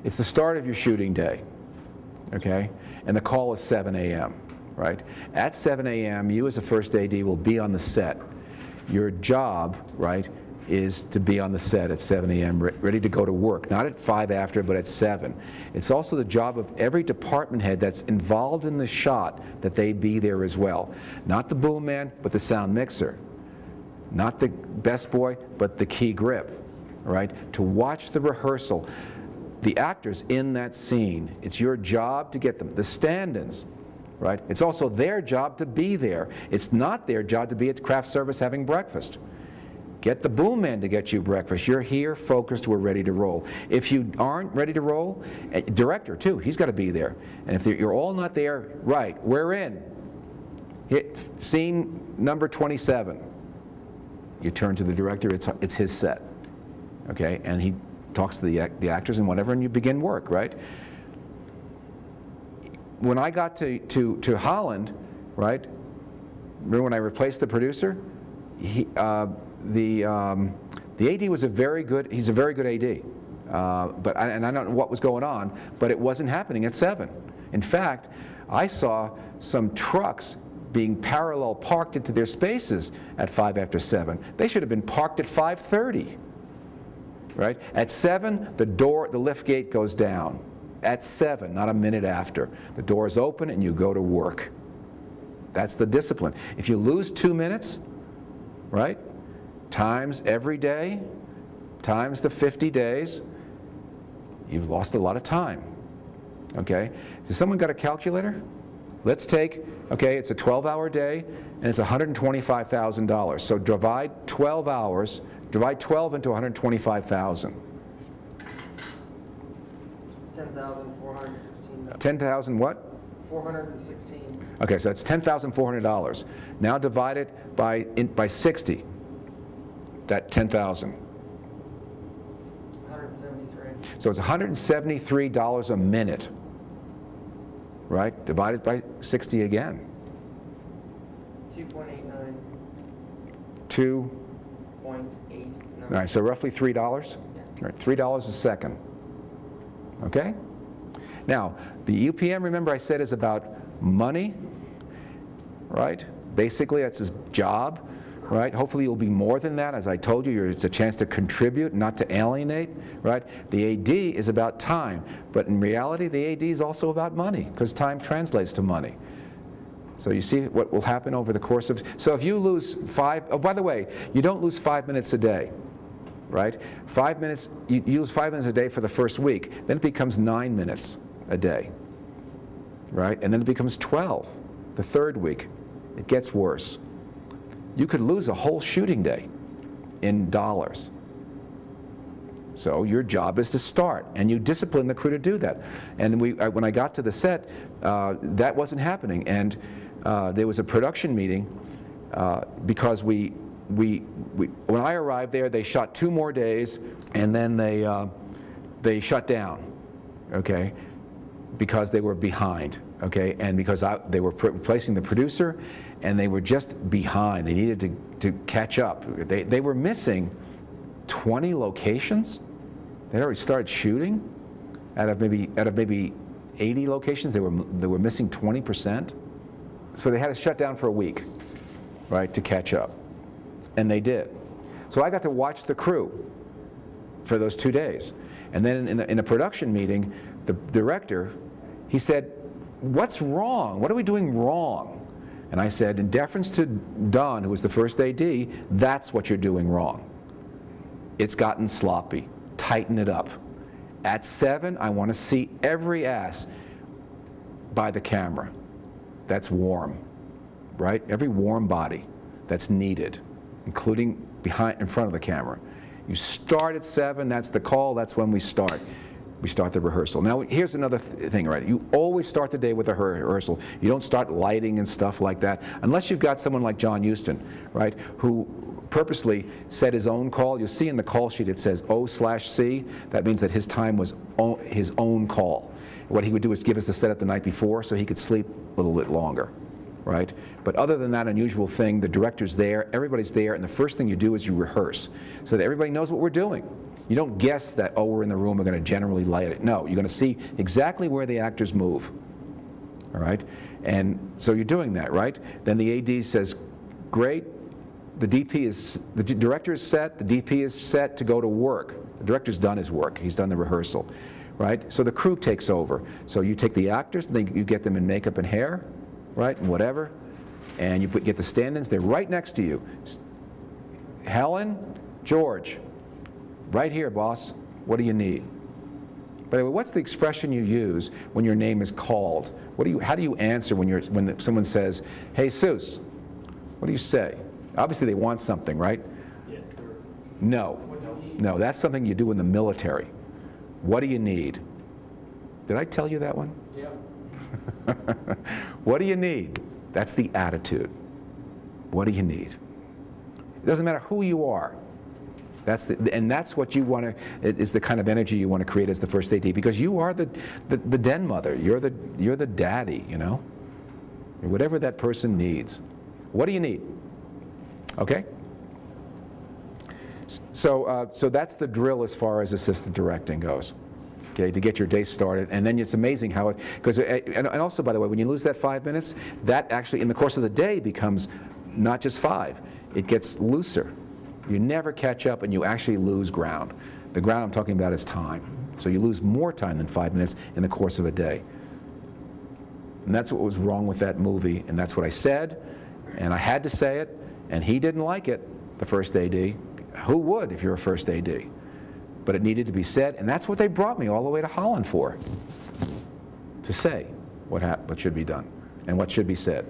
It's the start of your shooting day, okay? And the call is 7 a.m., right? At 7 a.m., you as a first AD will be on the set. Your job, right, is to be on the set at 7 a.m. ready to go to work, not at 5 after, but at 7. It's also the job of every department head that's involved in the shot that they be there as well. Not the boom man, but the sound mixer. Not the best boy, but the key grip, right? To watch the rehearsal. The actors in that scene, it's your job to get them. The stand-ins, right? It's also their job to be there. It's not their job to be at the craft service having breakfast. Get the boom man to get you breakfast. You're here, focused, we're ready to roll. If you aren't ready to roll, director too, he's got to be there. And if you're all not there, right, we're in. Hit scene number 27. You turn to the director, it's his set. Okay, and he talks to the actors and whatever, and you begin work, right? When I got to Holland, right, remember when I replaced the producer? The AD was he's a very good AD. And I don't know what was going on, but it wasn't happening at 7. In fact, I saw some trucks being parallel parked into their spaces at 5 after 7. They should have been parked at 5:30, right? At 7, the lift gate goes down. At 7, not a minute after. The door is open and you go to work. That's the discipline. If you lose 2 minutes, right, times every day, times the 50 days, you've lost a lot of time, okay? Has someone got a calculator? Let's take, okay, it's a 12-hour day, and it's $125,000. So divide 12 hours, divide 12 into 125,000. 10,416. 10,000 what? 416. Okay, so that's $10,400. Now divide it by 60. That 10,000. 173. So it's $173 a minute, right? Divided by 60 again. 2.89. 2.89. All right, so roughly $3. Yeah. All right, $3 a second. Okay? Now, the UPM, remember I said, is about money, right? Basically, that's his job, right? Hopefully you'll be more than that. As I told you, it's a chance to contribute, not to alienate, right? The AD is about time, but in reality, the AD is also about money, because time translates to money. So you see what will happen over the course of, so if you lose oh, by the way, you don't lose 5 minutes a day, right? 5 minutes, you lose 5 minutes a day for the first week, then it becomes 9 minutes a day, right? And then it becomes 12 the third week. It gets worse. You could lose a whole shooting day in dollars. So your job is to start, and you discipline the crew to do that. And when I got to the set, that wasn't happening. And there was a production meeting because when I arrived there, they shot 2 more days, and then they shut down, okay, because they were behind, okay, and because they were replacing the producer, and they were just behind. They needed to catch up. They were missing 20 locations. They already started shooting out of maybe 80 locations. They were missing 20%. So they had to shut down for a week, right, to catch up. And they did. So I got to watch the crew for those 2 days. And then in a production meeting, the director, he said, "What's wrong? What are we doing wrong?" And I said, in deference to Don, who was the first AD, that's what you're doing wrong. It's gotten sloppy. Tighten it up. At 7, I want to see every ass by the camera that's warm, right? Every warm body that's needed, including in front of the camera. You start at 7, that's the call, that's when we start. We start the rehearsal. Now, here's another thing, right? You always start the day with a rehearsal. You don't start lighting and stuff like that, unless you've got someone like John Huston, right, who purposely set his own call. You'll see in the call sheet it says O/C. That means that his time was his own call. What he would do is give us the setup the night before so he could sleep a little bit longer, right? But other than that unusual thing, the director's there, everybody's there, and the first thing you do is you rehearse so that everybody knows what we're doing. You don't guess that, oh, we're in the room, we're going to generally light it. No, you're going to see exactly where the actors move. All right? And so you're doing that, right? Then the AD says, great, the director is set, the DP is set to go to work. The director's done his work, he's done the rehearsal, right? So the crew takes over. So you take the actors, and you get them in makeup and hair, right, and whatever, and you get the stand-ins, they're right next to you. Helen, George, right here, boss, what do you need? By the way, what's the expression you use when your name is called? How do you answer when someone says, hey, Seuss? What do you say? Obviously, they want something, right? Yes, sir. No. No, that's something you do in the military. What do you need? Did I tell you that one? Yeah. What do you need? That's the attitude. What do you need? It doesn't matter who you are. And that's what you want to, is the kind of energy you want to create as the first AD, because you are the den mother. You're the daddy, you know? Whatever that person needs. What do you need? Okay? So that's the drill as far as assistant directing goes. Okay, to get your day started, and then it's amazing how it, because, and also, by the way, when you lose that 5 minutes, that actually, in the course of the day, becomes not just 5. It gets looser. You never catch up, and you actually lose ground. The ground I'm talking about is time. So you lose more time than 5 minutes in the course of a day. And that's what was wrong with that movie, and that's what I said, and I had to say it, and he didn't like it, the first AD. Who would if you're a first AD? But it needed to be said, and that's what they brought me all the way to Holland for, to say what should be done and what should be said.